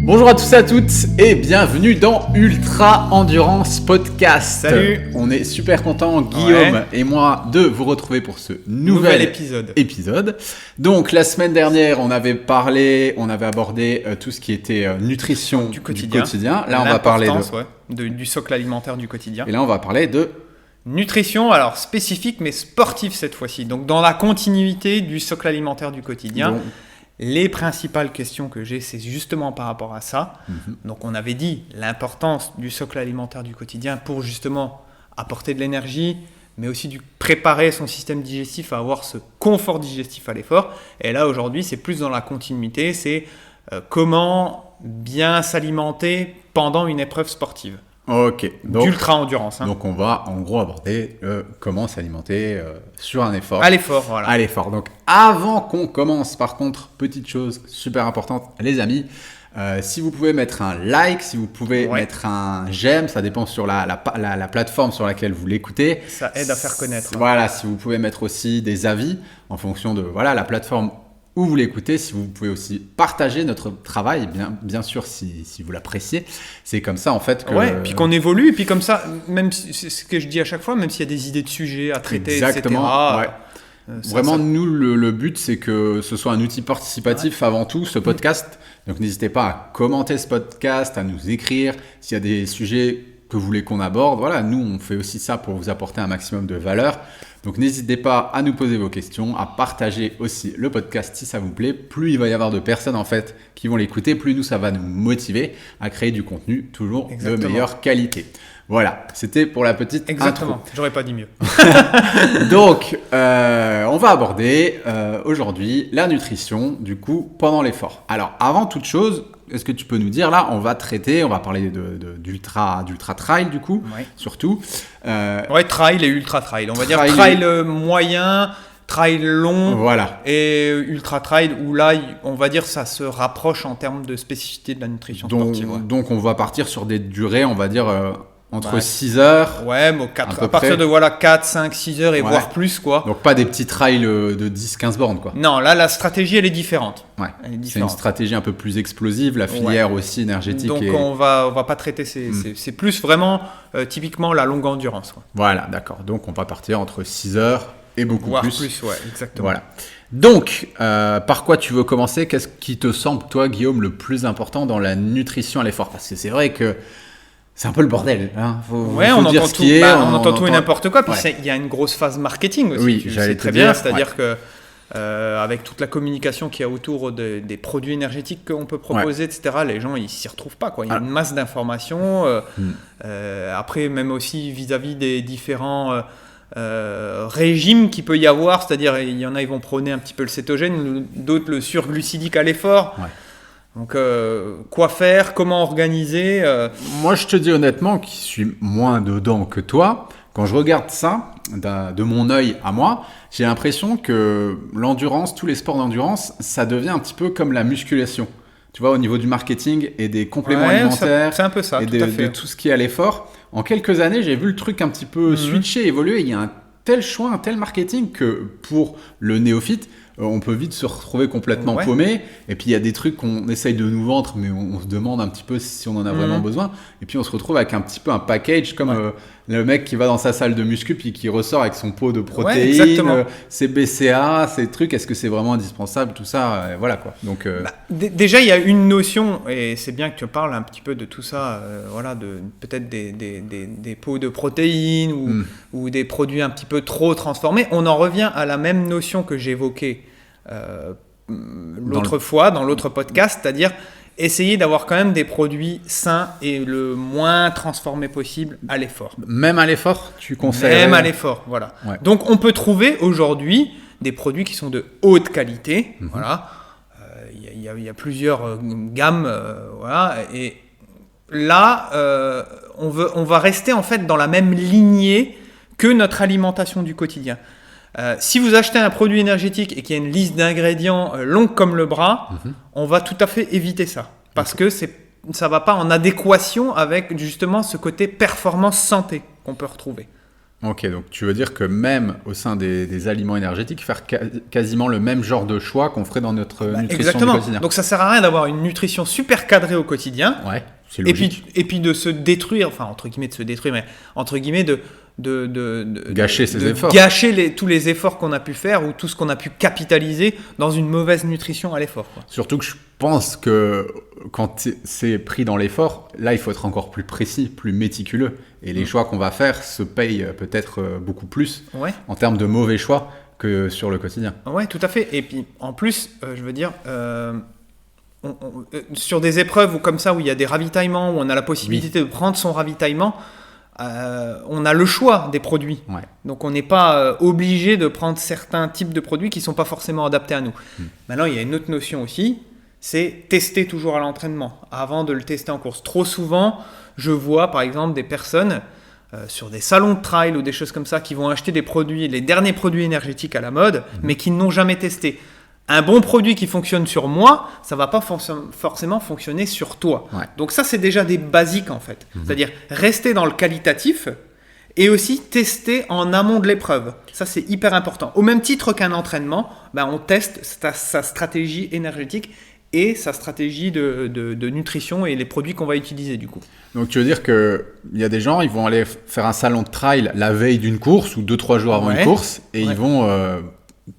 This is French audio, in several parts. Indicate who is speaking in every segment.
Speaker 1: Bonjour à tous et à toutes et bienvenue dans Ultra Endurance Podcast.
Speaker 2: Salut.
Speaker 1: On est super contents, Guillaume et moi, de vous retrouver pour ce nouvel épisode. Donc la semaine dernière, on avait abordé tout ce qui était nutrition du quotidien. Là, on va parler
Speaker 2: du socle alimentaire du quotidien.
Speaker 1: Et là, on va parler de
Speaker 2: nutrition, alors spécifique mais sportive cette fois-ci. Donc dans la continuité du socle alimentaire du quotidien. Les principales questions que j'ai, c'est justement par rapport à ça. Donc on avait dit l'importance du socle alimentaire du quotidien pour justement apporter de l'énergie, mais aussi préparer son système digestif à avoir ce confort digestif à l'effort. Et là aujourd'hui, c'est plus dans la continuité, c'est comment bien s'alimenter pendant une épreuve sportive.
Speaker 1: Ok.
Speaker 2: D'ultra endurance.
Speaker 1: Donc on va en gros aborder comment s'alimenter sur un effort.
Speaker 2: À l'effort, voilà.
Speaker 1: À l'effort. Donc avant qu'on commence, par contre, petite chose super importante, les amis, si vous pouvez mettre un like, si vous pouvez mettre un j'aime, ça dépend sur la plateforme sur laquelle vous l'écoutez.
Speaker 2: Ça aide à faire connaître.
Speaker 1: Voilà, si vous pouvez mettre aussi des avis en fonction de la plateforme où vous l'écoutez, si vous pouvez aussi partager notre travail, bien sûr, si vous l'appréciez. C'est comme ça, en fait, que...
Speaker 2: Ouais, puis qu'on évolue, et puis comme ça, même c'est ce que je dis à chaque fois, même s'il y a des idées de sujets à traiter,
Speaker 1: exactement,
Speaker 2: etc.
Speaker 1: Vraiment, nous, le but, c'est que ce soit un outil participatif avant tout, ce podcast. Donc, n'hésitez pas à commenter ce podcast, à nous écrire s'il y a des sujets que vous voulez qu'on aborde. Voilà, nous, on fait aussi ça pour vous apporter un maximum de valeur. Donc, n'hésitez pas à nous poser vos questions, à partager aussi le podcast si ça vous plaît. Plus il va y avoir de personnes, en fait, qui vont l'écouter, plus nous, ça va nous motiver à créer du contenu toujours de meilleure qualité. Voilà, c'était pour la petite
Speaker 2: Exactement,
Speaker 1: intro.
Speaker 2: J'aurais pas dit mieux.
Speaker 1: Donc, on va aborder aujourd'hui la nutrition, du coup, pendant l'effort. Alors, avant toute chose, est-ce que tu peux nous dire, là, on va parler d'ultra trail, du coup, surtout.
Speaker 2: Trail et ultra trail. On va dire trail moyen, trail long et ultra trail, où là, on va dire ça se rapproche en termes de spécificité de la nutrition sportive.
Speaker 1: Donc, on va partir sur des durées, on va dire... entre 6 heures.
Speaker 2: Ouais, bon, à partir de 4, 5, 6 heures et voire plus, quoi.
Speaker 1: Donc pas des petits trails de 10-15 bornes, quoi.
Speaker 2: Non, là, la stratégie, elle est différente.
Speaker 1: Ouais. C'est une stratégie un peu plus explosive, la filière aussi énergétique.
Speaker 2: Donc on va pas traiter c'est plus vraiment typiquement la longue endurance, quoi.
Speaker 1: Voilà, d'accord. Donc on va partir entre 6 heures et beaucoup
Speaker 2: voire
Speaker 1: plus.
Speaker 2: Plus, ouais, exactement.
Speaker 1: Voilà. Donc, par quoi tu veux commencer ? Qu'est-ce qui te semble, toi, Guillaume, le plus important dans la nutrition à l'effort ? Parce que c'est vrai que c'est un peu le bordel, hein.
Speaker 2: On entend tout et n'importe quoi. Puis il y a une grosse phase marketing aussi.
Speaker 1: Oui, j'allais te dire.
Speaker 2: C'est-à-dire que avec toute la communication qu'il y a autour des produits énergétiques qu'on peut proposer, etc., les gens ils s'y retrouvent pas, quoi. Il y a une masse d'informations. Après, même aussi vis-à-vis des différents régimes qu'il peut y avoir, c'est-à-dire il y en a ils vont prôner un petit peu le cétogène, d'autres le surglucidique à l'effort. Donc, quoi faire, comment organiser
Speaker 1: Moi, je te dis honnêtement, qui suis moins dedans que toi, quand je regarde ça, de mon œil à moi, j'ai l'impression que l'endurance, tous les sports d'endurance, ça devient un petit peu comme la musculation. Tu vois, au niveau du marketing et des compléments alimentaires,
Speaker 2: c'est un peu ça,
Speaker 1: de tout ce qui est à l'effort. En quelques années, j'ai vu le truc un petit peu switcher, évoluer. Il y a un tel choix, un tel marketing que pour le néophyte, on peut vite se retrouver complètement paumé. Et puis, il y a des trucs qu'on essaye de nous vendre, mais on se demande un petit peu si on en a vraiment besoin. Et puis, on se retrouve avec un petit peu un package, comme le mec qui va dans sa salle de muscu, puis qui ressort avec son pot de protéines, ses BCA, ces trucs. Est-ce que c'est vraiment indispensable, tout ça voilà, quoi. Donc,
Speaker 2: déjà, il y a une notion, et c'est bien que tu parles un petit peu de tout ça, peut-être des pots de protéines ou des produits un petit peu trop transformés. On en revient à la même notion que j'évoquais l'autre fois dans l'autre podcast, c'est-à-dire essayer d'avoir quand même des produits sains et le moins transformés possible à l'effort.
Speaker 1: Même à l'effort, tu conseilles ?
Speaker 2: Même à l'effort, voilà. Ouais. Donc on peut trouver aujourd'hui des produits qui sont de haute qualité, voilà. Il y a plusieurs gammes, voilà. Et là, on va rester en fait dans la même lignée que notre alimentation du quotidien. Si vous achetez un produit énergétique et qu'il y a une liste d'ingrédients longue comme le bras, on va tout à fait éviter ça. Parce que ça ne va pas en adéquation avec justement ce côté performance santé qu'on peut retrouver.
Speaker 1: Ok, donc tu veux dire que même au sein des aliments énergétiques, faire quasiment le même genre de choix qu'on ferait dans notre nutrition du quotidien.
Speaker 2: Donc ça sert à rien d'avoir une nutrition super cadrée au quotidien.
Speaker 1: Ouais, c'est logique.
Speaker 2: Et puis de se détruire, enfin entre guillemets de se détruire, mais entre guillemets de
Speaker 1: gâcher ses efforts.
Speaker 2: Gâcher tous les efforts qu'on a pu faire ou tout ce qu'on a pu capitaliser dans une mauvaise nutrition à l'effort.
Speaker 1: Surtout que je pense que quand c'est pris dans l'effort, là il faut être encore plus précis, plus méticuleux. Et les choix qu'on va faire se payent peut-être beaucoup plus en termes de mauvais choix que sur le quotidien.
Speaker 2: Ouais, tout à fait. Et puis en plus, je veux dire, sur des épreuves comme ça où il y a des ravitaillements, où on a la possibilité de prendre son ravitaillement, on a le choix des produits.
Speaker 1: Ouais.
Speaker 2: Donc on n'est pas obligé de prendre certains types de produits qui ne sont pas forcément adaptés à nous. Maintenant, il y a une autre notion aussi, c'est tester toujours à l'entraînement, avant de le tester en course. Trop souvent, je vois par exemple des personnes sur des salons de trail ou des choses comme ça qui vont acheter des produits, les derniers produits énergétiques à la mode, mais qui n'ont jamais testé. Un bon produit qui fonctionne sur moi, ça ne va pas forcément fonctionner sur toi.
Speaker 1: Ouais.
Speaker 2: Donc ça, c'est déjà des basiques en fait. C'est-à-dire rester dans le qualitatif et aussi tester en amont de l'épreuve. Ça, c'est hyper important. Au même titre qu'un entraînement, on teste sa stratégie énergétique et sa stratégie de nutrition et les produits qu'on va utiliser du coup.
Speaker 1: Donc tu veux dire qu'il y a des gens, ils vont aller faire un salon de trail la veille d'une course ou 2-3 jours avant une course et ils vont...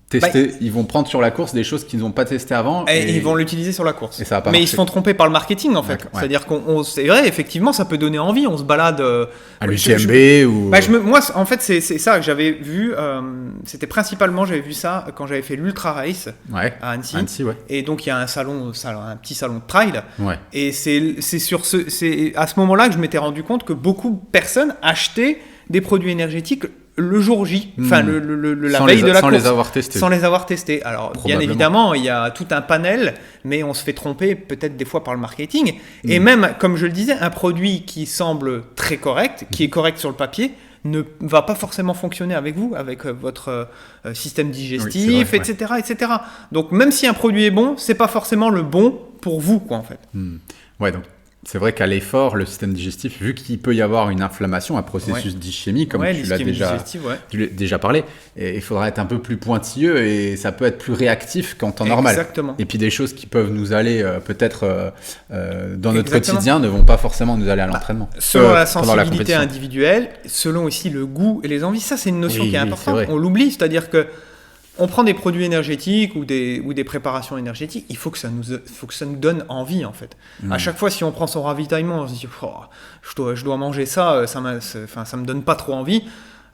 Speaker 1: tester, ils vont prendre sur la course des choses qu'ils n'ont pas testées avant.
Speaker 2: Et ils vont l'utiliser sur la course.
Speaker 1: Et ça va pas
Speaker 2: Mais
Speaker 1: marcher.
Speaker 2: ils se font tromper par le marketing en fait.
Speaker 1: Ouais.
Speaker 2: C'est-à-dire c'est vrai, effectivement, ça peut donner envie. On se balade
Speaker 1: à l'UTMB ou.
Speaker 2: Moi, en fait, c'est ça que j'avais vu. C'était principalement, j'avais vu ça quand j'avais fait l'Ultra Race à Annecy. Et donc il y a un petit salon de trail.
Speaker 1: Ouais.
Speaker 2: Et c'est à ce moment-là que je m'étais rendu compte que beaucoup de personnes achetaient des produits énergétiques le jour J, enfin la veille de la course.
Speaker 1: Sans les avoir testés.
Speaker 2: Sans les avoir testés. Alors, bien évidemment, il y a tout un panel, mais on se fait tromper peut-être des fois par le marketing. Et même, comme je le disais, un produit qui semble très correct, qui est correct sur le papier, ne va pas forcément fonctionner avec vous, avec votre système digestif, etc., etc. Donc, même si un produit est bon, c'est pas forcément le bon pour vous, quoi, en fait.
Speaker 1: Ouais, donc c'est vrai qu'à l'effort, le système digestif, vu qu'il peut y avoir une inflammation, un processus d'ischémie, comme tu l'as déjà parlé, et il faudra être un peu plus pointilleux et ça peut être plus réactif qu'en temps normal.
Speaker 2: Exactement.
Speaker 1: Et puis des choses qui peuvent nous aller peut-être dans notre quotidien ne vont pas forcément nous aller à l'entraînement.
Speaker 2: Selon la sensibilité individuelle, selon aussi le goût et les envies, ça c'est une notion qui est importante. On l'oublie, c'est-à-dire que on prend des produits énergétiques ou des préparations énergétiques, il faut que ça nous donne envie en fait. À chaque fois, si on prend son ravitaillement, on se dit je dois manger ça, ça me donne pas trop envie.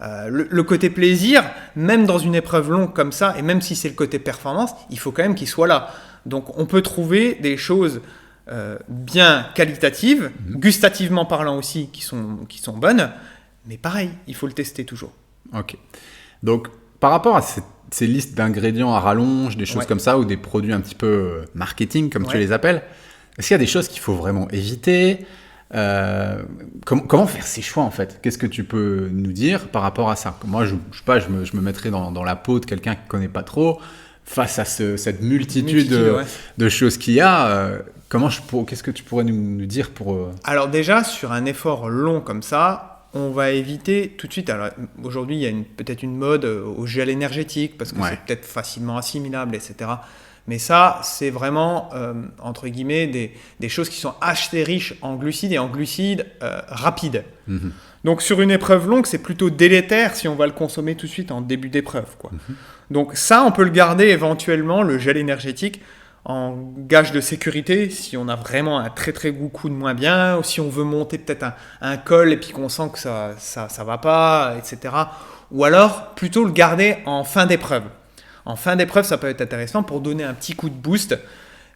Speaker 2: Le côté plaisir, même dans une épreuve longue comme ça, et même si c'est le côté performance, il faut quand même qu'il soit là. Donc on peut trouver des choses bien qualitatives, gustativement parlant aussi, qui sont bonnes, mais pareil, il faut le tester toujours.
Speaker 1: Ok. Donc par rapport à ces listes d'ingrédients à rallonge, des choses comme ça, ou des produits un petit peu marketing, comme tu les appelles, est-ce qu'il y a des choses qu'il faut vraiment éviter ? Comment faire ces choix en fait ? Qu'est-ce que tu peux nous dire par rapport à ça ? Moi, je sais pas, je me mettrais dans la peau de quelqu'un qui ne connaît pas trop, face à cette multitude de choses qu'il y a. Qu'est-ce que tu pourrais nous dire pour...
Speaker 2: Alors déjà, sur un effort long comme ça, on va éviter tout de suite. Alors aujourd'hui, il y a peut-être une mode au gel énergétique parce que c'est peut-être facilement assimilable, etc. Mais ça, c'est vraiment, entre guillemets, des choses qui sont assez riches en glucides et en glucides rapides. Donc sur une épreuve longue, c'est plutôt délétère si on va le consommer tout de suite en début d'épreuve, quoi. Donc ça, on peut le garder éventuellement, le gel énergétique, en gage de sécurité, si on a vraiment un très très gros coup de moins bien, ou si on veut monter peut-être un col et puis qu'on sent que ça va pas, etc. Ou alors plutôt le garder en fin d'épreuve. En fin d'épreuve, ça peut être intéressant pour donner un petit coup de boost,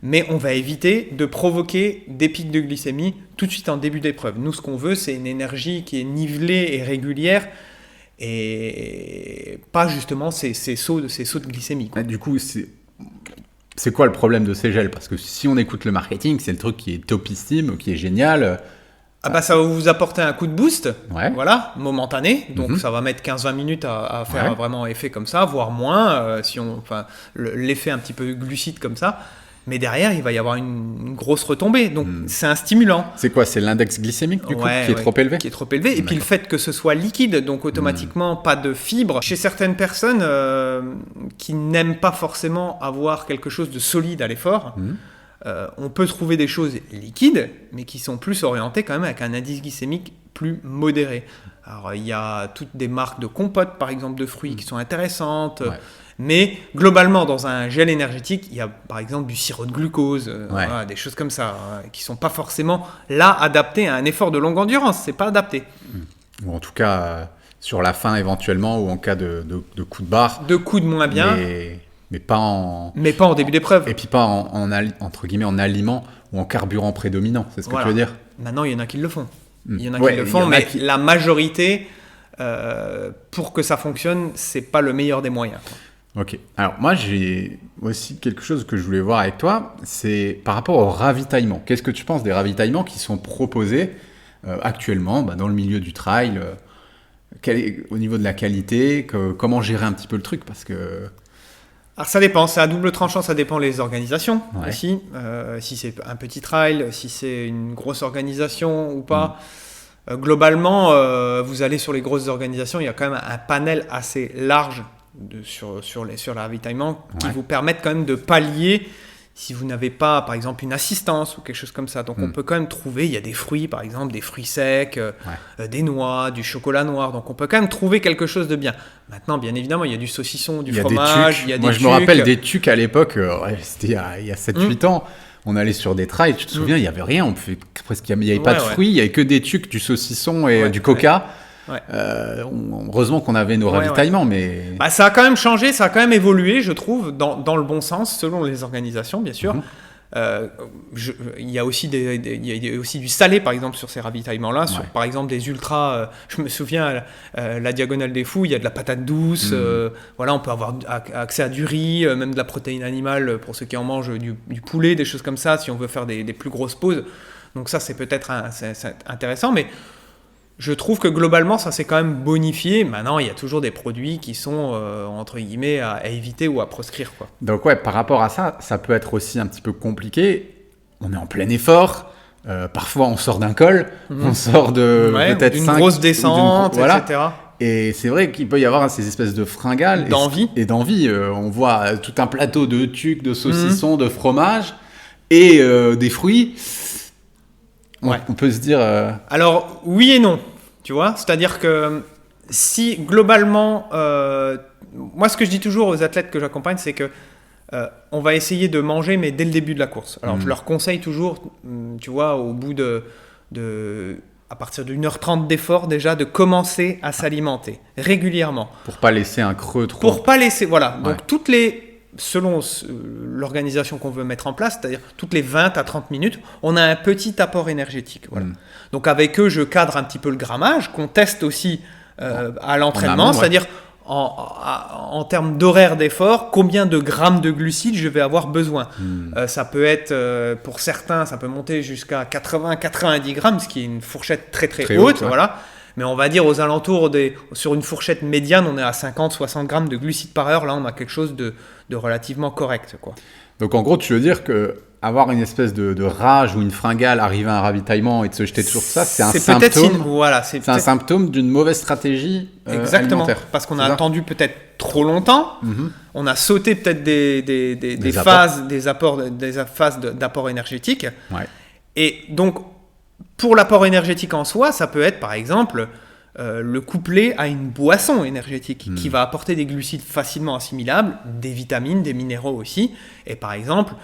Speaker 2: mais on va éviter de provoquer des pics de glycémie tout de suite en début d'épreuve. Nous, ce qu'on veut, c'est une énergie qui est nivelée et régulière, et pas justement ces sauts de glycémie, quoi.
Speaker 1: Du coup, c'est quoi le problème de ces gels ? Parce que si on écoute le marketing, c'est le truc qui est topissime, qui est génial.
Speaker 2: Ça va vous apporter un coup de boost, voilà, momentané. Donc ça va mettre 15-20 minutes à faire vraiment effet comme ça, voire moins, l'effet un petit peu glucide comme ça. Mais derrière, il va y avoir une grosse retombée. Donc, c'est un stimulant.
Speaker 1: C'est quoi? C'est l'index glycémique, du coup, qui est trop élevé?
Speaker 2: Qui est trop élevé. Et puis, le fait que ce soit liquide, donc automatiquement, pas de fibres. Chez certaines personnes qui n'aiment pas forcément avoir quelque chose de solide à l'effort, on peut trouver des choses liquides, mais qui sont plus orientées quand même avec un indice glycémique plus modéré. Alors, il y a toutes des marques de compotes, par exemple, de fruits qui sont intéressantes. Mais globalement, dans un gel énergétique, il y a par exemple du sirop de glucose, voilà, des choses comme ça, qui ne sont pas forcément là adaptées à un effort de longue endurance. Ce n'est pas adapté.
Speaker 1: Ou en tout cas, sur la fin éventuellement, ou en cas de coup de barre.
Speaker 2: De coup de moins bien.
Speaker 1: Mais pas en
Speaker 2: début d'épreuve.
Speaker 1: Et puis pas entre guillemets en aliment ou en carburant prédominant, c'est ce que tu veux dire?
Speaker 2: Maintenant, il y en a qui le font. Il y en a qui le font, mais la majorité, pour que ça fonctionne, c'est pas le meilleur des moyens.
Speaker 1: Ok. Alors moi, j'ai aussi quelque chose que je voulais voir avec toi, c'est par rapport au ravitaillement. Qu'est-ce que tu penses des ravitaillements qui sont proposés actuellement dans le milieu du trail, au niveau de la qualité, comment gérer un petit peu le truc, parce que...
Speaker 2: Alors ça dépend, c'est à double tranchant, ça dépend les organisations aussi. Si c'est un petit trail, si c'est une grosse organisation ou pas. Globalement, vous allez sur les grosses organisations, il y a quand même un panel assez large sur le ravitaillement qui vous permettent quand même de pallier si vous n'avez pas, par exemple, une assistance ou quelque chose comme ça. Donc, on peut quand même trouver, il y a des fruits, par exemple, des fruits secs, des noix, du chocolat noir. Donc, on peut quand même trouver quelque chose de bien. Maintenant, bien évidemment, il y a du saucisson, du fromage, il y a des
Speaker 1: Moi, je me rappelle des tucs à l'époque, c'était il y a 7-8 ans. On allait sur des trails, tu te souviens, il n'y avait rien. Il n'y avait pas de fruits, il n'y avait que des tucs, du saucisson et du coca. Heureusement qu'on avait nos ravitaillements, mais...
Speaker 2: ça a quand même changé, ça a quand même évolué, je trouve, dans le bon sens, selon les organisations, bien sûr. Il y a aussi du salé, par exemple, sur ces ravitaillements-là, sur, par exemple, des ultras. Je me souviens, la Diagonale des Fous, il y a de la patate douce. Voilà, on peut avoir accès à du riz, même de la protéine animale, pour ceux qui en mangent, du poulet, des choses comme ça, si on veut faire des plus grosses pauses. Donc ça, c'est peut-être c'est intéressant, mais... Je trouve que globalement, ça s'est quand même bonifié. Maintenant, il y a toujours des produits qui sont, entre guillemets, à éviter ou à proscrire, quoi.
Speaker 1: Donc par rapport à ça, ça peut être aussi un petit peu compliqué. On est en plein effort. Parfois, on sort d'un col. On sort de peut-être
Speaker 2: d'une grosse descente, etc.
Speaker 1: Et c'est vrai qu'il peut y avoir ces espèces de fringales.
Speaker 2: D'envie.
Speaker 1: Et d'envie. On voit tout un plateau de tucs, de saucissons, de fromage et des fruits. On peut se dire...
Speaker 2: Alors, oui et non, tu vois. C'est-à-dire que si, globalement... moi, ce que je dis toujours aux athlètes que j'accompagne, c'est que on va essayer de manger, mais dès le début de la course. Alors, je leur conseille toujours, tu vois, au bout à partir d'1h30 d'effort, déjà, de commencer à s'alimenter régulièrement.
Speaker 1: Pour pas laisser un creux trop...
Speaker 2: Pour pas laisser... Voilà. Donc, selon l'organisation qu'on veut mettre en place, c'est-à-dire toutes les 20 à 30 minutes, on a un petit apport énergétique. Voilà. Donc avec eux, je cadre un petit peu le grammage, qu'on teste aussi à l'entraînement, c'est-à-dire en termes d'horaire d'effort, combien de grammes de glucides je vais avoir besoin. Ça peut être, pour certains, ça peut monter jusqu'à 80-90 grammes, ce qui est une fourchette très très haute. Voilà. Mais on va dire aux alentours, sur une fourchette médiane, on est à 50-60 grammes de glucides par heure. Là, on a quelque chose de relativement correct, quoi.
Speaker 1: Donc en gros, tu veux dire qu'avoir une espèce de rage ou une fringale, arriver à un ravitaillement et de se jeter sur ça, c'est un symptôme. C'est un symptôme d'une mauvaise stratégie alimentaire.
Speaker 2: Parce qu'on a attendu peut-être trop longtemps. On a sauté peut-être des phases d'apport énergétique. Et donc, pour l'apport énergétique en soi, ça peut être par exemple le coupler à une boisson énergétique qui va apporter des glucides facilement assimilables, des vitamines, des minéraux aussi, et par exemple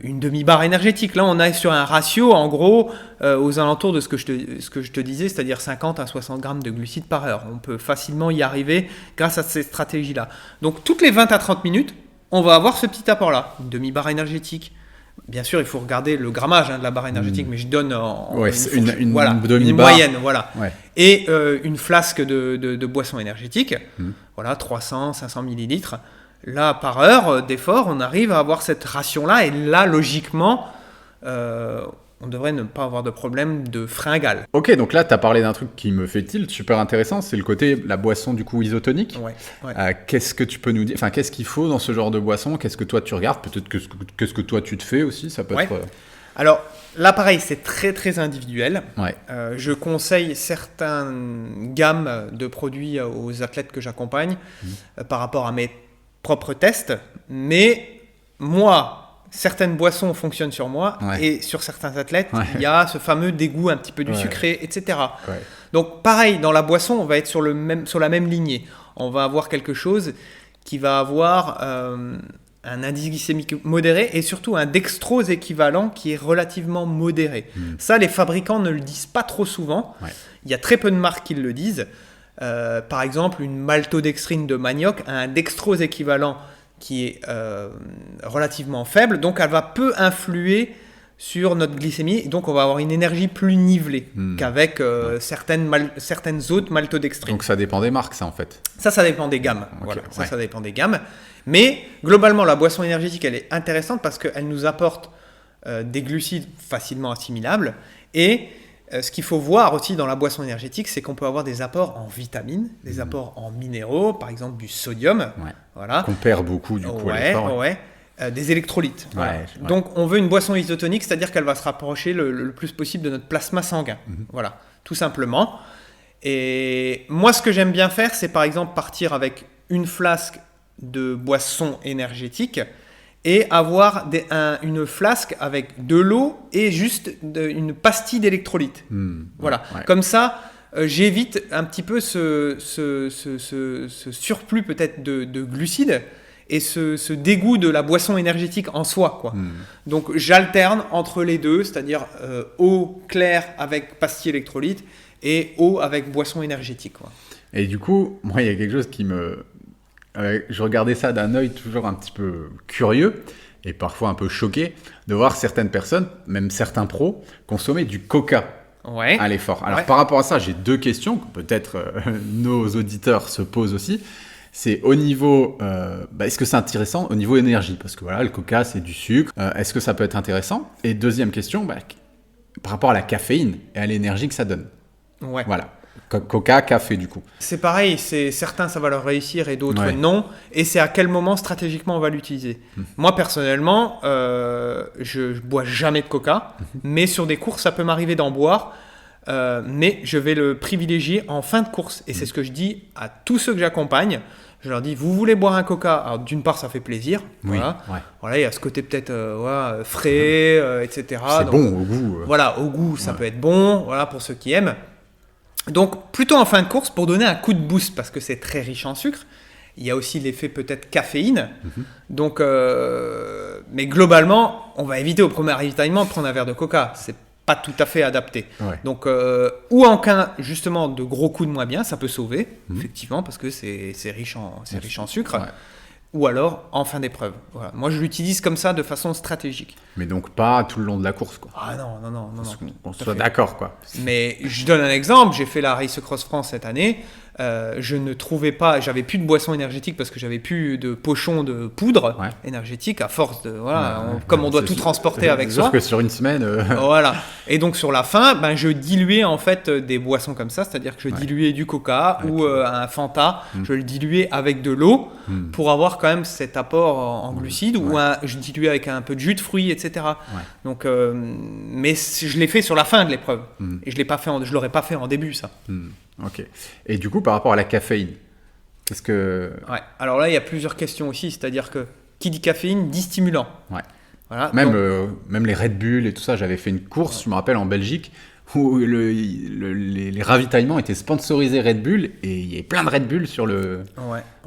Speaker 2: une demi-barre énergétique. Là, on est sur un ratio en gros aux alentours de ce que je te disais, c'est-à-dire 50 à 60 grammes de glucides par heure. On peut facilement y arriver grâce à ces stratégies-là. Donc toutes les 20 à 30 minutes, on va avoir ce petit apport-là, une demi-barre énergétique. Bien sûr, il faut regarder le grammage de la barre énergétique, mais je donne une moyenne. Voilà. Et une flasque de boisson énergétique, voilà, 300-500 millilitres. Là, par heure d'effort, on arrive à avoir cette ration-là. Et là, logiquement, on devrait ne pas avoir de problème de fringale.
Speaker 1: Ok, donc là, tu as parlé d'un truc qui me fait tilt, super intéressant, c'est le côté, la boisson du coup isotonique.
Speaker 2: Ouais.
Speaker 1: Qu'est-ce que tu peux nous dire, enfin, qu'est-ce qu'il faut dans ce genre de boisson? Qu'est-ce que toi tu regardes? Peut-être qu'est-ce que toi tu te fais aussi, ça peut être...
Speaker 2: Alors là, pareil, c'est très très individuel.
Speaker 1: Ouais.
Speaker 2: Je conseille certaines gammes de produits aux athlètes que j'accompagne par rapport à mes propres tests, mais moi... Certaines boissons fonctionnent sur moi et sur certains athlètes, il y a ce fameux dégoût un petit peu du sucré, etc. Ouais. Donc pareil, dans la boisson, on va être sur la même lignée. On va avoir quelque chose qui va avoir un indice glycémique modéré et surtout un dextrose équivalent qui est relativement modéré. Ça, les fabricants ne le disent pas trop souvent. Ouais. Il y a très peu de marques qui le disent. Par exemple, une maltodextrine de manioc a un dextrose équivalent qui est relativement faible, donc elle va peu influer sur notre glycémie, donc on va avoir une énergie plus nivelée qu'avec certaines autres maltodextrines.
Speaker 1: Donc ça dépend des marques, ça en fait.
Speaker 2: Ça dépend des gammes. Okay. Voilà, ça dépend des gammes. Mais globalement, la boisson énergétique, elle est intéressante parce qu'elle nous apporte des glucides facilement assimilables et ce qu'il faut voir aussi dans la boisson énergétique, c'est qu'on peut avoir des apports en vitamines, des apports en minéraux, par exemple du sodium, voilà.
Speaker 1: Qu'on perd beaucoup du coup à l'effort.
Speaker 2: Des électrolytes. Voilà. Donc on veut une boisson isotonique, c'est-à-dire qu'elle va se rapprocher le plus possible de notre plasma sanguin. Voilà, tout simplement. Et moi, ce que j'aime bien faire, c'est par exemple partir avec une flasque de boisson énergétique et avoir une flasque avec de l'eau et juste une pastille d'électrolyte. Voilà. Ouais. Comme ça, j'évite un petit peu ce surplus peut-être de glucides et ce dégoût de la boisson énergétique en soi, quoi. Donc, j'alterne entre les deux, c'est-à-dire eau claire avec pastille électrolyte et eau avec boisson énergétique, quoi.
Speaker 1: Et du coup, moi, il y a quelque chose qui me... je regardais ça d'un œil toujours un petit peu curieux et parfois un peu choqué de voir certaines personnes, même certains pros, consommer du coca à l'effort. Alors par rapport à ça, j'ai deux questions que peut-être nos auditeurs se posent aussi. C'est au niveau, est-ce que c'est intéressant au niveau énergie? Parce que voilà, le coca, c'est du sucre. Est-ce que ça peut être intéressant? Et deuxième question, par rapport à la caféine et à l'énergie que ça donne. Voilà. Coca, café du coup.
Speaker 2: C'est pareil, certains ça va leur réussir et d'autres non. Et c'est à quel moment stratégiquement on va l'utiliser. Moi personnellement, je bois jamais de coca, mais sur des courses ça peut m'arriver d'en boire, mais je vais le privilégier en fin de course. Et c'est ce que je dis à tous ceux que j'accompagne. Je leur dis, vous voulez boire un coca? Alors d'une part ça fait plaisir, voilà, il y a ce côté peut-être frais, etc.
Speaker 1: C'est donc, bon au goût.
Speaker 2: Voilà, au goût ça peut être bon, voilà, pour ceux qui aiment. Donc, plutôt en fin de course, pour donner un coup de boost, parce que c'est très riche en sucre. Il y a aussi l'effet peut-être caféine. Donc, mais globalement, on va éviter au premier ravitaillement de prendre un verre de coca. C'est pas tout à fait adapté. Donc, ou en cas justement de gros coups de moins bien, ça peut sauver, effectivement, parce que c'est riche en sucre. Ou alors en fin d'épreuve. Voilà. Moi, je l'utilise comme ça de façon stratégique.
Speaker 1: Mais donc pas tout le long de la course, quoi.
Speaker 2: Ah non.
Speaker 1: Qu'on soit d'accord, quoi.
Speaker 2: Mais je donne un exemple. J'ai fait la Race Cross France cette année. Je ne trouvais pas, j'avais plus de boisson énergétique parce que j'avais plus de pochons de poudre énergétique à force de comme on doit tout transporter avec soi.
Speaker 1: Sauf que sur une semaine.
Speaker 2: Voilà. Et donc sur la fin, je diluais en fait des boissons comme ça, c'est-à-dire que je diluais du Coca ou un Fanta, je le diluais avec de l'eau pour avoir quand même cet apport en glucides ou je diluais avec un peu de jus de fruits, etc. Donc, mais je l'ai fait sur la fin de l'épreuve et je l'aurais pas fait en début, ça.
Speaker 1: Ok. Et du coup, par rapport à la caféine, qu'est-ce que...
Speaker 2: Alors là, il y a plusieurs questions aussi. C'est-à-dire que qui dit caféine dit stimulant. Voilà,
Speaker 1: même les Red Bull et tout ça, j'avais fait une course, je me rappelle, en Belgique, où les ravitaillements étaient sponsorisés Red Bull et il y avait plein de Red Bull sur le...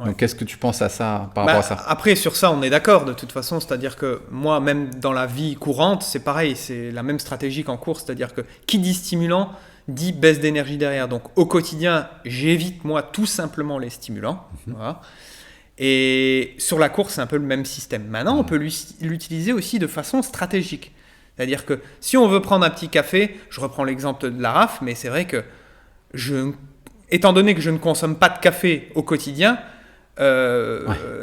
Speaker 1: Donc, qu'est-ce que tu penses à ça, par rapport à ça?
Speaker 2: Après, sur ça, on est d'accord de toute façon. C'est-à-dire que moi, même dans la vie courante, c'est pareil. C'est la même stratégie qu'en course. C'est-à-dire que qui dit stimulant dit baisse d'énergie derrière. Donc, au quotidien, j'évite, moi, tout simplement les stimulants. Voilà. Et sur la course, c'est un peu le même système. Maintenant, on peut l'utiliser aussi de façon stratégique. C'est-à-dire que si on veut prendre un petit café, je reprends l'exemple de la RAF, mais c'est vrai que étant donné que je ne consomme pas de café au quotidien,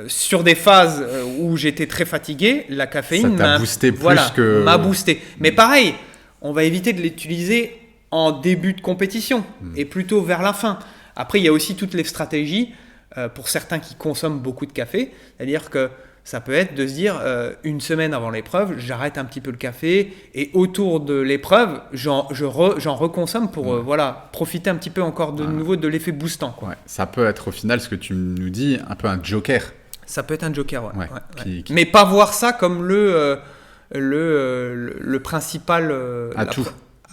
Speaker 2: sur des phases où j'étais très fatigué, la caféine
Speaker 1: m'a boosté plus que...
Speaker 2: m'a boosté. Mais pareil, on va éviter de l'utiliser en début de compétition et plutôt vers la fin. Après, il y a aussi toutes les stratégies pour certains qui consomment beaucoup de café, c'est-à-dire que ça peut être de se dire une semaine avant l'épreuve, j'arrête un petit peu le café et autour de l'épreuve, j'en reconsomme pour profiter un petit peu encore de nouveau de l'effet boostant, quoi.
Speaker 1: Ouais, ça peut être au final, ce que tu nous dis, un peu un joker.
Speaker 2: Ça peut être un joker, mais pas voir ça comme le principal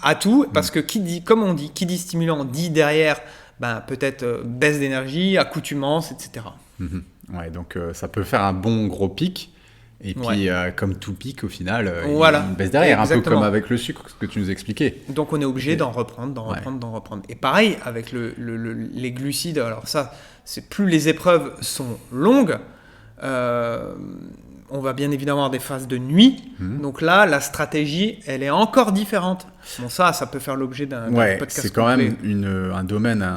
Speaker 2: atout, parce que qui dit stimulant dit derrière peut-être baisse d'énergie, accoutumance, etc.
Speaker 1: Ouais, donc ça peut faire un bon gros pic. Et puis, comme tout pic, au final, il y a une baisse derrière, un peu comme avec le sucre, ce que tu nous expliquais.
Speaker 2: Donc, on est obligé d'en reprendre. Et pareil, avec les glucides, alors ça, c'est plus les épreuves sont longues, on va bien évidemment avoir des phases de nuit. Donc là, la stratégie, elle est encore différente. Bon, ça peut faire l'objet d'un podcast.
Speaker 1: C'est quand même un domaine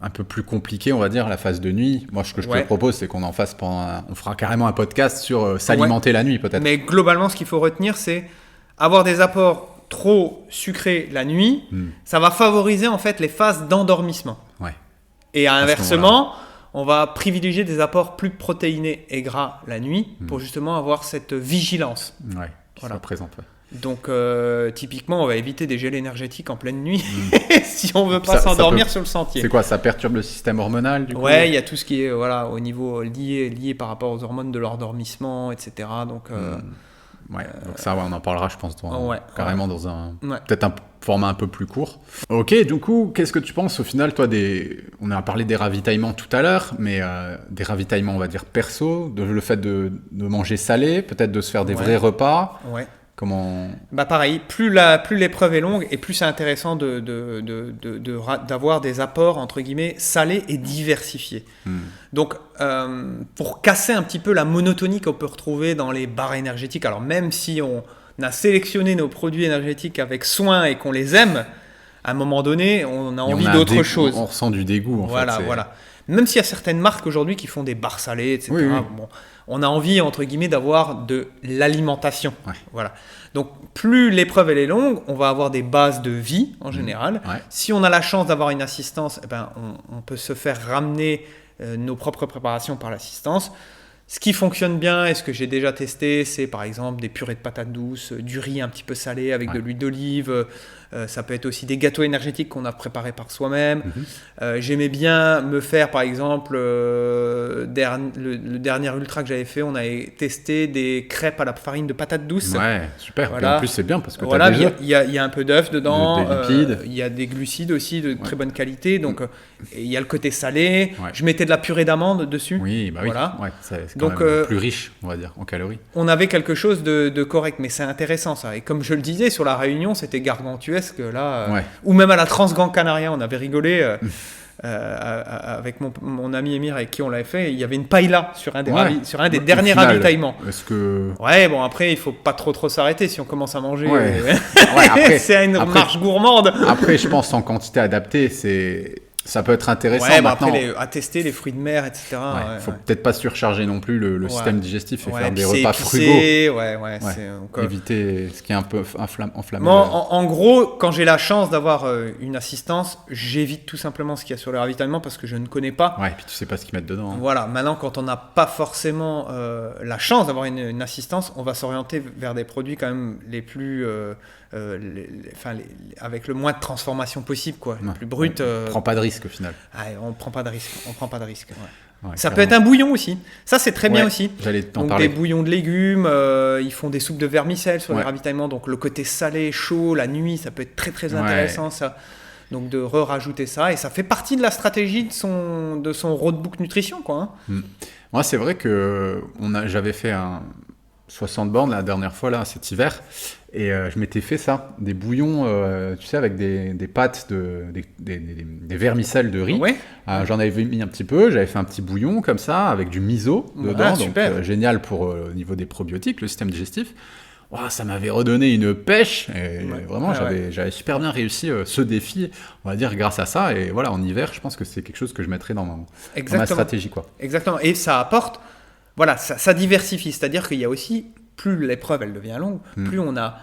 Speaker 1: un peu plus compliqué, on va dire, la phase de nuit. Moi, ce que je te propose, c'est qu'on en fasse on fera carrément un podcast sur s'alimenter la nuit, peut-être.
Speaker 2: Mais globalement, ce qu'il faut retenir, c'est avoir des apports trop sucrés la nuit. Ça va favoriser en fait les phases d'endormissement. Et inversement, on va privilégier des apports plus protéinés et gras la nuit pour justement avoir cette vigilance.
Speaker 1: Qui soit présente.
Speaker 2: Donc, typiquement, on va éviter des gels énergétiques en pleine nuit si on veut pas s'endormir sur le sentier.
Speaker 1: C'est quoi, ça perturbe le système hormonal du coup?
Speaker 2: Ouais, il y a tout ce qui est au niveau lié par rapport aux hormones de l'endormissement, etc. Donc,
Speaker 1: donc ça, on en parlera, je pense, carrément dans peut-être un format un peu plus court. Ok, du coup, qu'est-ce que tu penses au final, toi, on a parlé des ravitaillements tout à l'heure, mais des ravitaillements, on va dire, perso, le fait de manger salé, peut-être de se faire des vrais repas. Comment...
Speaker 2: pareil, plus l'épreuve est longue et plus c'est intéressant d'avoir des apports entre guillemets salés et diversifiés. Donc pour casser un petit peu la monotonie qu'on peut retrouver dans les barres énergétiques, alors même si on a sélectionné nos produits énergétiques avec soin et qu'on les aime, à un moment donné on a envie d'autre chose.
Speaker 1: On ressent du dégoût
Speaker 2: fait. Voilà. Même s'il y a certaines marques aujourd'hui qui font des barres salées, etc. Bon, on a envie, entre guillemets, d'avoir de l'alimentation. Voilà. Donc, plus l'épreuve elle est longue, on va avoir des bases de vie, en général. Si on a la chance d'avoir une assistance, on peut se faire ramener nos propres préparations par l'assistance. Ce qui fonctionne bien et ce que j'ai déjà testé, c'est par exemple des purées de patates douces, du riz un petit peu salé avec de l'huile d'olive. Ça peut être aussi des gâteaux énergétiques qu'on a préparés par soi-même. J'aimais bien me faire, par exemple, le dernier ultra que j'avais fait, on avait testé des crêpes à la farine de patates douces.
Speaker 1: Ouais, super. Et en plus, c'est bien parce que
Speaker 2: il y a un peu d'œuf dedans.
Speaker 1: Des lipides.
Speaker 2: Il y a des glucides aussi de très bonne qualité. Donc, il y a le côté salé. Je mettais de la purée d'amande dessus.
Speaker 1: Oui,
Speaker 2: Voilà.
Speaker 1: C'est quand même plus riche, on va dire, en calories.
Speaker 2: On avait quelque chose de correct, mais c'est intéressant ça. Et comme je le disais, sur la Réunion, c'était gargantuesque là. Ou même à la Transgran Canaria, on avait rigolé avec mon ami Émir avec qui on l'avait fait. Il y avait une paella sur un des derniers ravitaillements.
Speaker 1: Est-ce que...
Speaker 2: Ouais, bon après, il faut pas trop s'arrêter si on commence à manger.
Speaker 1: Après,
Speaker 2: c'est une marche gourmande.
Speaker 1: Après, je pense en quantité adaptée, ça peut être intéressant.
Speaker 2: Après, à tester les fruits de mer, etc.
Speaker 1: Faut peut-être pas surcharger non plus le système digestif et faire des
Speaker 2: épicé,
Speaker 1: repas frugaux.
Speaker 2: Éviter
Speaker 1: ce qui est un peu enflammable.
Speaker 2: En gros, quand j'ai la chance d'avoir une assistance, j'évite tout simplement ce qu'il y a sur le ravitaillement parce que je ne connais pas.
Speaker 1: Et puis tu sais pas ce qu'ils mettent dedans.
Speaker 2: Voilà, maintenant quand on n'a pas forcément la chance d'avoir une assistance, on va s'orienter vers des produits quand même les plus... avec le moins de transformation possible, les plus brutes.
Speaker 1: On prend pas de risque au final.
Speaker 2: On prend pas de risque. Ça peut être un bouillon aussi. Ça, c'est très bien aussi.
Speaker 1: J'allais t'en
Speaker 2: donc
Speaker 1: parler.
Speaker 2: Des bouillons de légumes, ils font des soupes de vermicelles sur les ravitaillements. Donc le côté salé, chaud, la nuit, ça peut être très très intéressant ça. Donc de rajouter ça. Et ça fait partie de la stratégie de son roadbook nutrition, quoi.
Speaker 1: Moi, c'est vrai que j'avais fait 60 bornes la dernière fois, là, cet hiver. Et je m'étais fait ça, des bouillons, tu sais, avec des pâtes, des vermicelles de riz. J'en avais mis un petit peu, j'avais fait un petit bouillon comme ça, avec du miso dedans. Donc génial pour au niveau des probiotiques, le système digestif. Ça m'avait redonné une pêche. Et vraiment, j'avais super bien réussi ce défi, on va dire, grâce à ça. Et voilà, en hiver, je pense que c'est quelque chose que je mettrais dans ma stratégie, quoi.
Speaker 2: Exactement. Et ça apporte, ça diversifie. C'est-à-dire qu'il y a aussi... plus l'épreuve elle devient longue, plus on a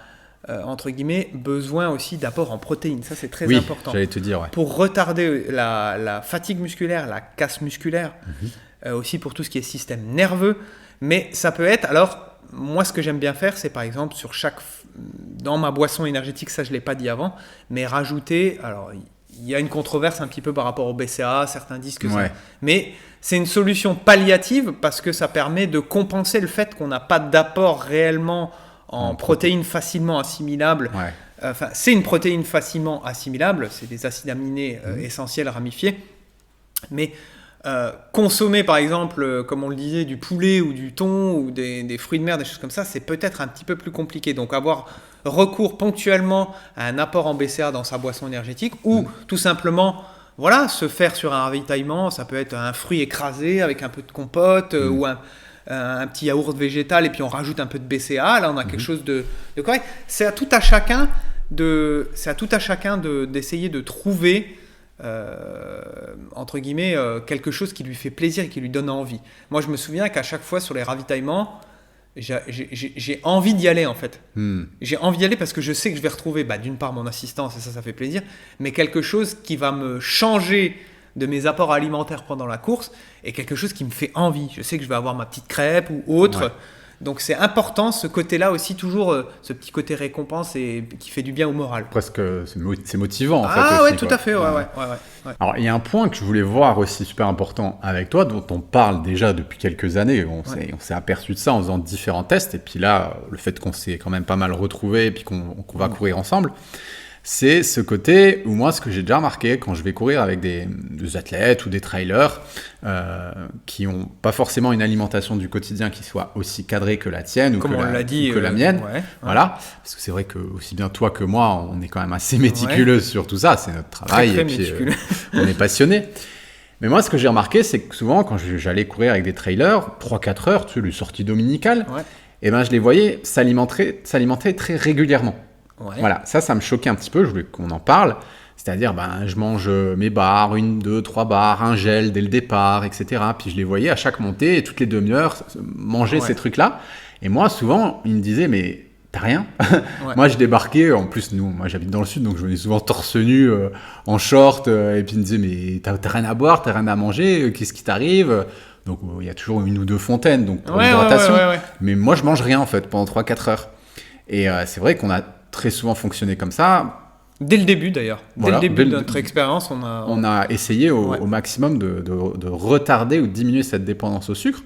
Speaker 2: entre guillemets, besoin aussi d'apport en protéines. Ça, c'est très important.
Speaker 1: J'allais te dire, ouais.
Speaker 2: Pour retarder la fatigue musculaire, la casse musculaire, aussi pour tout ce qui est système nerveux. Mais ça peut être... Alors, moi, ce que j'aime bien faire, c'est par exemple, dans ma boisson énergétique, ça, je ne l'ai pas dit avant, mais rajouter... Alors, il y a une controverse un petit peu par rapport au BCAA, certains disent que ça... Mais c'est une solution palliative parce que ça permet de compenser le fait qu'on n'a pas d'apport réellement en protéines facilement assimilables. Enfin, c'est une protéine facilement assimilable, c'est des acides aminés essentiels ramifiés. Mais consommer, par exemple, comme on le disait, du poulet ou du thon ou des fruits de mer, des choses comme ça, c'est peut-être un petit peu plus compliqué. Donc, avoir recours ponctuellement à un apport en BCA dans sa boisson énergétique ou tout simplement... Voilà, se faire sur un ravitaillement, ça peut être un fruit écrasé avec un peu de compote ou un petit yaourt végétal et puis on rajoute un peu de BCA. Là, on a quelque chose de correct. C'est à tout à chacun d'essayer de trouver entre guillemets quelque chose qui lui fait plaisir et qui lui donne envie. Moi, je me souviens qu'à chaque fois sur les ravitaillements, j'ai envie d'y aller en fait. J'ai envie d'y aller parce que je sais que je vais retrouver d'une part mon assistance et ça fait plaisir, mais quelque chose qui va me changer de mes apports alimentaires pendant la course et quelque chose qui me fait envie. Je sais que je vais avoir ma petite crêpe ou autre. Donc c'est important ce côté-là aussi, toujours ce petit côté récompense et qui fait du bien au moral.
Speaker 1: Presque, c'est motivant en fait.
Speaker 2: Ah
Speaker 1: aussi,
Speaker 2: ouais, tout à fait, ouais.
Speaker 1: Alors il y a un point que je voulais voir aussi super important avec toi, dont on parle déjà depuis quelques années. On s'est aperçu de ça en faisant différents tests, et puis là, le fait qu'on s'est quand même pas mal retrouvés et puis qu'on va courir ensemble, c'est ce côté où moi, ce que j'ai déjà remarqué quand je vais courir avec des athlètes ou des trailers qui n'ont pas forcément une alimentation du quotidien qui soit aussi cadrée que la tienne ou que la mienne. Voilà. Parce que c'est vrai que aussi bien toi que moi, on est quand même assez méticuleux sur tout ça. C'est notre travail
Speaker 2: très
Speaker 1: et puis on est passionné. Mais moi, ce que j'ai remarqué, c'est que souvent, quand j'allais courir avec des trailers, 3-4 heures, tu sais, les sorties dominicales, et je les voyais s'alimenter très régulièrement. Voilà, ça me choquait un petit peu, je voulais qu'on en parle. C'est-à-dire, je mange mes barres, 1, 2, 3 barres, un gel dès le départ, etc. Puis je les voyais à chaque montée, et toutes les demi-heures, manger ces trucs-là. Et moi, souvent, ils me disaient, mais t'as rien. Moi, je débarquais, en plus, moi j'habite dans le sud, donc je venais souvent torse nu, en short, et puis ils me disaient, mais t'as rien à boire, t'as rien à manger, qu'est-ce qui t'arrive ? Donc il y a toujours 1 ou 2 fontaines, donc pour l'hydratation. Mais moi, je mange rien, en fait, pendant 3-4 heures. Et c'est vrai qu'on a très souvent fonctionné comme ça.
Speaker 2: Dès le début d'ailleurs. Dès le début de notre expérience, on a
Speaker 1: essayé au maximum de retarder ou de diminuer cette dépendance au sucre.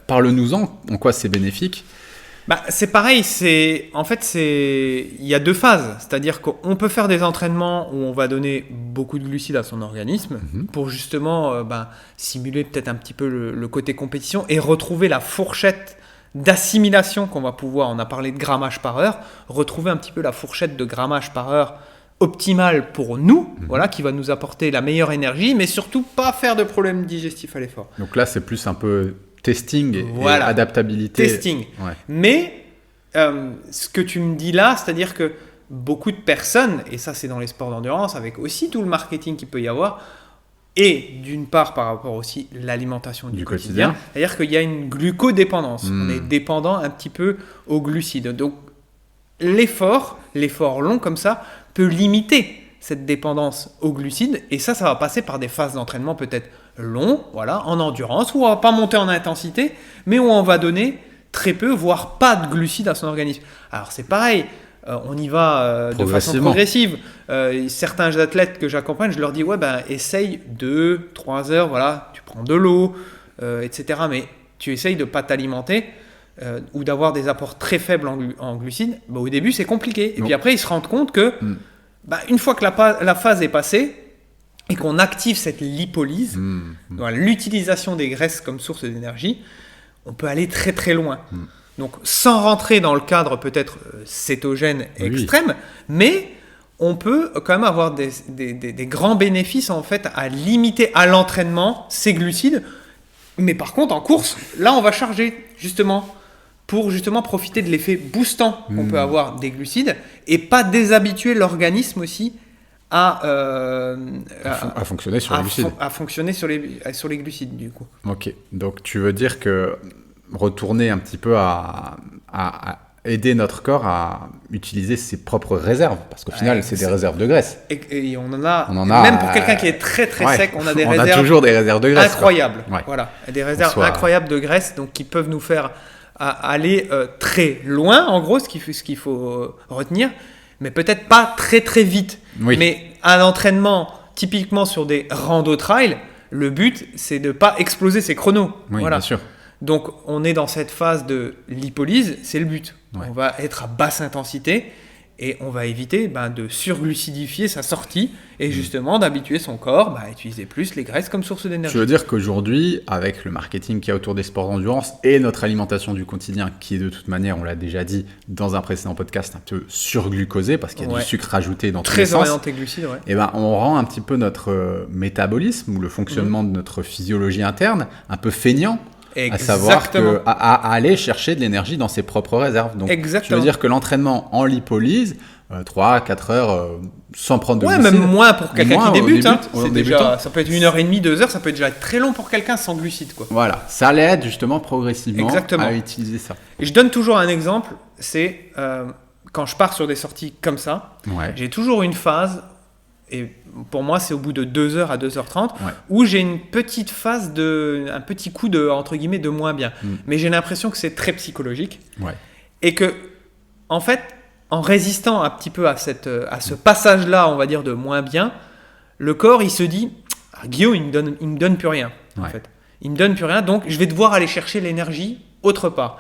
Speaker 1: Parle-nous-en, en quoi c'est bénéfique.
Speaker 2: C'est pareil, il y a 2 phases. C'est-à-dire qu'on peut faire des entraînements où on va donner beaucoup de glucides à son organisme pour justement simuler peut-être un petit peu le côté compétition et retrouver la fourchette d'assimilation qu'on va pouvoir, on a parlé de grammage par heure, retrouver un petit peu la fourchette de grammage par heure optimale pour nous, qui va nous apporter la meilleure énergie, mais surtout pas faire de problèmes digestifs à l'effort.
Speaker 1: Donc là, c'est plus un peu testing et adaptabilité.
Speaker 2: Testing. Mais ce que tu me dis là, c'est-à-dire que beaucoup de personnes, et ça c'est dans les sports d'endurance, avec aussi tout le marketing qu'il peut y avoir, et d'une part par rapport aussi à l'alimentation du quotidien, c'est-à-dire qu'il y a une glucodépendance. On est dépendant un petit peu aux glucides. Donc l'effort long comme ça peut limiter cette dépendance aux glucides, et ça va passer par des phases d'entraînement peut-être longs, en endurance, où on ne va pas monter en intensité, mais où on va donner très peu, voire pas de glucides à son organisme. Alors c'est pareil, on y va de façon progressive. Certains athlètes que j'accompagne, je leur dis essaye 2-3 heures, tu prends de l'eau, etc. Mais tu essayes de ne pas t'alimenter ou d'avoir des apports très faibles en glucides. Au début, c'est compliqué. Et puis après, ils se rendent compte que une fois que la phase est passée et qu'on active cette lipolyse, l'utilisation des graisses comme source d'énergie, on peut aller très très loin. Donc, sans rentrer dans le cadre peut-être cétogène extrême, mais on peut quand même avoir des grands bénéfices en fait à limiter à l'entraînement ces glucides. Mais par contre, en course, là, on va charger pour profiter de l'effet boostant qu'on peut avoir des glucides et pas déshabituer l'organisme aussi à
Speaker 1: fonctionner sur les glucides.
Speaker 2: À fonctionner sur les glucides, du coup.
Speaker 1: Ok, donc tu veux dire que retourner un petit peu à aider notre corps à utiliser ses propres réserves. Parce qu'au final, c'est des réserves de graisse.
Speaker 2: Et on en a même pour quelqu'un qui est très très sec, on a des réserves.
Speaker 1: On a toujours des réserves de graisse.
Speaker 2: Incroyables. Voilà, des réserves incroyables de graisse, donc qui peuvent nous faire aller très loin, en gros, ce qu'il faut retenir, mais peut-être pas très très vite.
Speaker 1: Oui.
Speaker 2: Mais un entraînement, typiquement sur des rando trail, le but, c'est de ne pas exploser ses chronos.
Speaker 1: Oui,
Speaker 2: voilà.
Speaker 1: Bien sûr.
Speaker 2: Donc, on est dans cette phase de lipolyse, c'est le but.
Speaker 1: Ouais.
Speaker 2: On va être à basse intensité et on va éviter de surglucidifier sa sortie et justement d'habituer son corps à utiliser plus les graisses comme source d'énergie.
Speaker 1: Je veux dire qu'aujourd'hui, avec le marketing qu'il y a autour des sports d'endurance et notre alimentation du quotidien, qui est de toute manière, on l'a déjà dit dans un précédent podcast, un peu surglucosé parce qu'il y a du sucre rajouté dans tous les sens.
Speaker 2: Très orienté glucides, ouais.
Speaker 1: Et on rend un petit peu notre métabolisme ou le fonctionnement de notre physiologie interne un peu feignant.
Speaker 2: Exactement.
Speaker 1: À savoir à aller chercher de l'énergie dans ses propres réserves. Donc, je veux dire que l'entraînement en lipolyse, 3-4 heures sans prendre de glucides.
Speaker 2: Même moins pour quelqu'un qui débute.
Speaker 1: C'est déjà,
Speaker 2: ça peut être 1h30, 2 heures, ça peut déjà être très long pour quelqu'un sans glucides. Quoi.
Speaker 1: Voilà, ça l'aide justement progressivement à utiliser ça.
Speaker 2: Et je donne toujours un exemple, c'est quand je pars sur des sorties comme ça, j'ai toujours une phase, et pour moi c'est au bout de 2h à 2h30, où j'ai une petite phase un petit coup de, entre guillemets, de moins bien. Mais j'ai l'impression que c'est très psychologique. Et que, en fait, en résistant un petit peu à ce passage-là, on va dire, de moins bien, le corps, il se dit Guillaume, il me donne plus rien. En fait. Il me donne plus rien, donc je vais devoir aller chercher l'énergie autre part.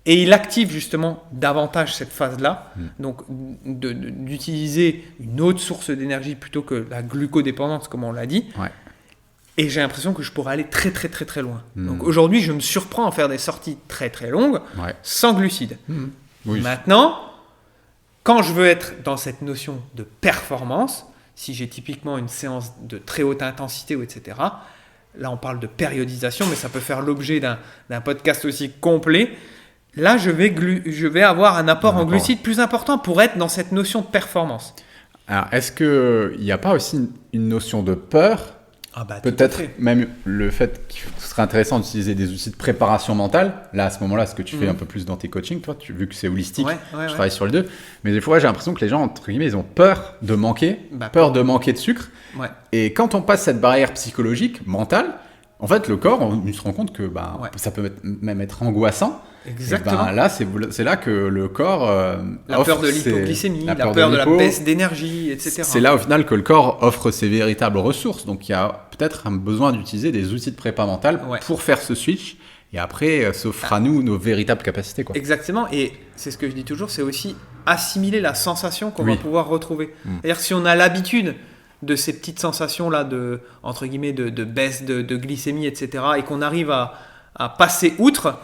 Speaker 2: Et il active justement davantage cette phase-là, donc d'utiliser une autre source d'énergie plutôt que la glucodépendance, comme on l'a dit. Et j'ai l'impression que je pourrais aller très très très très loin. Donc aujourd'hui, je me surprends à faire des sorties très très longues, sans glucides. Oui. Maintenant, quand je veux être dans cette notion de performance, si j'ai typiquement une séance de très haute intensité, etc., là on parle de périodisation, mais ça peut faire l'objet d'un podcast aussi complet. Là, je vais avoir un apport en glucides plus important pour être dans cette notion de performance.
Speaker 1: Alors, est-ce qu'il n'y a pas aussi une notion de peur ? Peut-être même le fait qu'il serait intéressant d'utiliser des outils de préparation mentale. Là, à ce moment-là, ce que tu fais un peu plus dans tes coachings, toi, vu que c'est holistique, je travaille sur les deux. Mais des fois, j'ai l'impression que les gens, entre guillemets, ils ont peur de manquer, peur de manquer de sucre. Et quand on passe cette barrière psychologique, mentale, en fait, le corps, on se rend compte que ça peut même être angoissant.
Speaker 2: Exactement.
Speaker 1: Là, c'est là que le corps
Speaker 2: la peur de l'hypoglycémie, la peur de la baisse d'énergie, etc.
Speaker 1: C'est là au final que le corps offre ses véritables ressources. Donc il y a peut-être un besoin d'utiliser des outils de prépa mentale pour faire ce switch. Et après, s'offre à nous nos véritables capacités.
Speaker 2: Exactement. Et c'est ce que je dis toujours, c'est aussi assimiler la sensation qu'on va pouvoir retrouver. C'est-à-dire que si on a l'habitude de ces petites sensations-là de, entre guillemets, de baisse de glycémie, etc., et qu'on arrive à passer outre,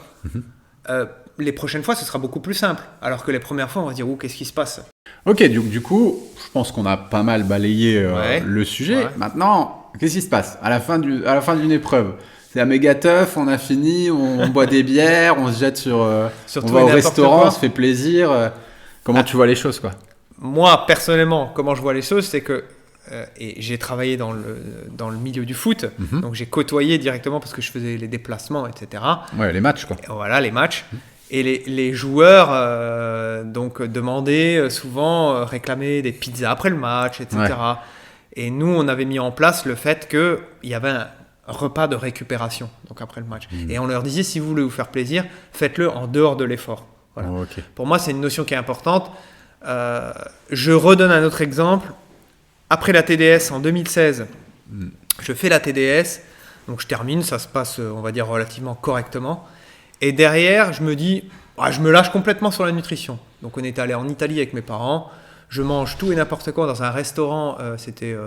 Speaker 2: les prochaines fois, ce sera beaucoup plus simple. Alors que les premières fois, on va se dire, qu'est-ce qui se passe ?
Speaker 1: Ok, du coup, je pense qu'on a pas mal balayé le sujet. Maintenant, qu'est-ce qui se passe à la fin d'une épreuve ? C'est la méga teuf, on a fini, on boit des bières, on se jette on va au restaurant, on se fait plaisir. Comment tu vois les choses, quoi ?
Speaker 2: Moi, personnellement, comment je vois les choses, c'est que et j'ai travaillé dans le milieu du foot, donc j'ai côtoyé directement parce que je faisais les déplacements, etc.
Speaker 1: Les matchs, quoi.
Speaker 2: Et voilà, les matchs. Et les joueurs donc demandaient souvent, réclamaient des pizzas après le match, etc. Et nous, on avait mis en place le fait qu'il y avait un repas de récupération, donc après le match. Et on leur disait, si vous voulez vous faire plaisir, faites-le en dehors de l'effort. Voilà. Pour moi, c'est une notion qui est importante. Je redonne un autre exemple. Après la TDS en 2016, je fais la TDS, donc je termine, ça se passe, on va dire, relativement correctement. Et derrière, je me dis, je me lâche complètement sur la nutrition. Donc on est allé en Italie avec mes parents, je mange tout et n'importe quoi dans un restaurant, c'était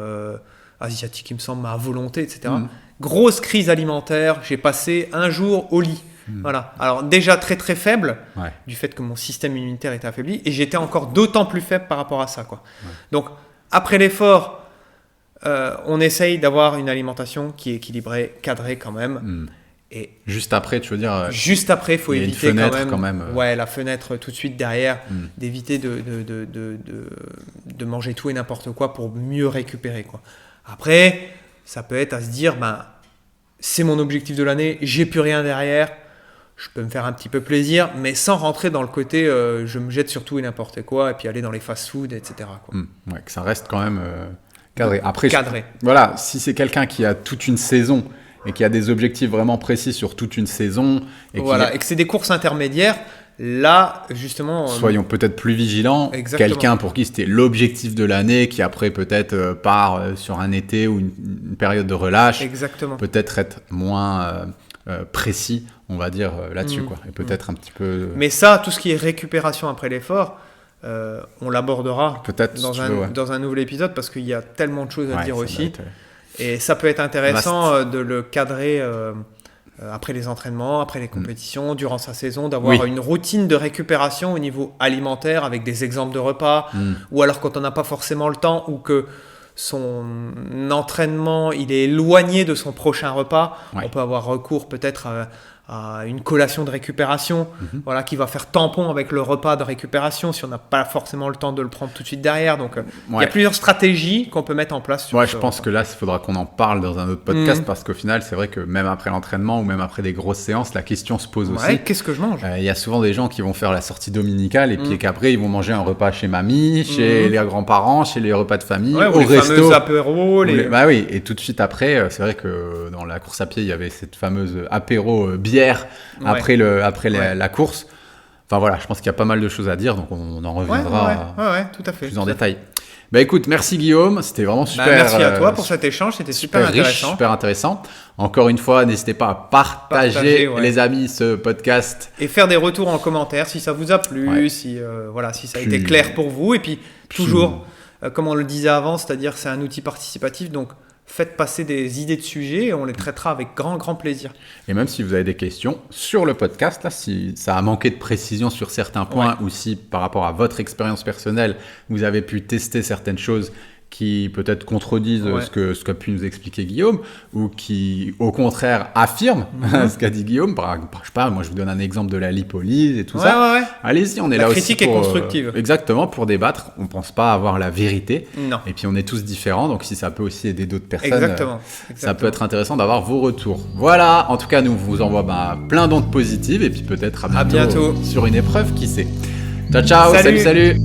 Speaker 2: asiatique, il me semble, à volonté, etc. Grosse crise alimentaire, j'ai passé un jour au lit. Voilà. Alors déjà très très faible, du fait que mon système immunitaire était affaibli, et j'étais encore d'autant plus faible par rapport à ça, quoi. Donc, après l'effort, on essaye d'avoir une alimentation qui est équilibrée, cadrée quand même. Et
Speaker 1: juste après, tu veux dire
Speaker 2: juste après, il faut éviter
Speaker 1: quand même.
Speaker 2: La fenêtre tout de suite derrière, d'éviter de manger tout et n'importe quoi pour mieux récupérer, quoi. Après, ça peut être à se dire, c'est mon objectif de l'année, j'ai plus rien derrière, je peux me faire un petit peu plaisir, mais sans rentrer dans le côté je me jette sur tout et n'importe quoi et puis aller dans les fast-food, etc. quoi.
Speaker 1: Ouais, que ça reste quand même cadré. Après,
Speaker 2: cadré.
Speaker 1: Voilà, si c'est quelqu'un qui a toute une saison et qui a des objectifs vraiment précis sur toute une saison et
Speaker 2: que c'est des courses intermédiaires, là justement
Speaker 1: soyons peut-être plus vigilants.
Speaker 2: Exactement.
Speaker 1: Quelqu'un pour qui c'était l'objectif de l'année, qui après peut-être part sur un été ou une période de relâche,
Speaker 2: exactement.
Speaker 1: peut-être être moins précis, on va dire là-dessus quoi, et peut-être un petit peu.
Speaker 2: Mais ça, tout ce qui est récupération après l'effort, on l'abordera
Speaker 1: peut-être
Speaker 2: dans un nouvel épisode parce qu'il y a tellement de choses à dire aussi. Et ça peut être intéressant de le cadrer après les entraînements, après les compétitions, durant sa saison, d'avoir une routine de récupération au niveau alimentaire avec des exemples de repas, ou alors quand on n'a pas forcément le temps ou que son entraînement il est éloigné de son prochain repas, on peut avoir recours peut-être à une collation de récupération, voilà, qui va faire tampon avec le repas de récupération si on n'a pas forcément le temps de le prendre tout de suite derrière. Donc, il y a plusieurs stratégies qu'on peut mettre en place.
Speaker 1: Je pense que là, il faudra qu'on en parle dans un autre podcast parce qu'au final, c'est vrai que même après l'entraînement ou même après des grosses séances, la question se pose aussi.
Speaker 2: Qu'est-ce que je mange ?
Speaker 1: Il y a souvent des gens qui vont faire la sortie dominicale et puis qu'après, ils vont manger un repas chez mamie, chez les grands-parents, chez les repas de famille, au
Speaker 2: les
Speaker 1: resto.
Speaker 2: Fameux apéros.
Speaker 1: Bah oui, et tout de suite après, c'est vrai que dans la course à pied, il y avait cette fameuse apéro bière après la course. Enfin voilà, je pense qu'il y a pas mal de choses à dire, donc on en reviendra
Speaker 2: tout à fait,
Speaker 1: plus en détail. Bah écoute, merci Guillaume, c'était vraiment super.
Speaker 2: Merci à toi pour cet échange, c'était super intéressant.
Speaker 1: Riche, super intéressant. Encore une fois, n'hésitez pas à partager les amis ce podcast.
Speaker 2: Et faire des retours en commentaire si ça vous a plu, si ça a été clair pour vous. Et puis toujours, comme on le disait avant, c'est-à-dire que c'est un outil participatif, donc faites passer des idées de sujets et on les traitera avec grand plaisir.
Speaker 1: Et même si vous avez des questions sur le podcast, là, si ça a manqué de précision sur certains points ou si par rapport à votre expérience personnelle, vous avez pu tester certaines choses qui peut-être contredisent ce qu'a pu nous expliquer Guillaume ou qui au contraire affirment ce qu'a dit Guillaume. Je sais pas, moi je vous donne un exemple de la lipolyse et tout ça. Allez-y, on est là aussi. La
Speaker 2: critique est constructive.
Speaker 1: Exactement, pour débattre. On ne pense pas avoir la vérité.
Speaker 2: Non.
Speaker 1: Et puis on est tous différents, donc si ça peut aussi aider d'autres personnes, ça peut être intéressant d'avoir vos retours. Voilà, en tout cas, nous vous envoie plein d'ondes positives et puis peut-être à bientôt sur une épreuve, qui sait. Ciao, salut.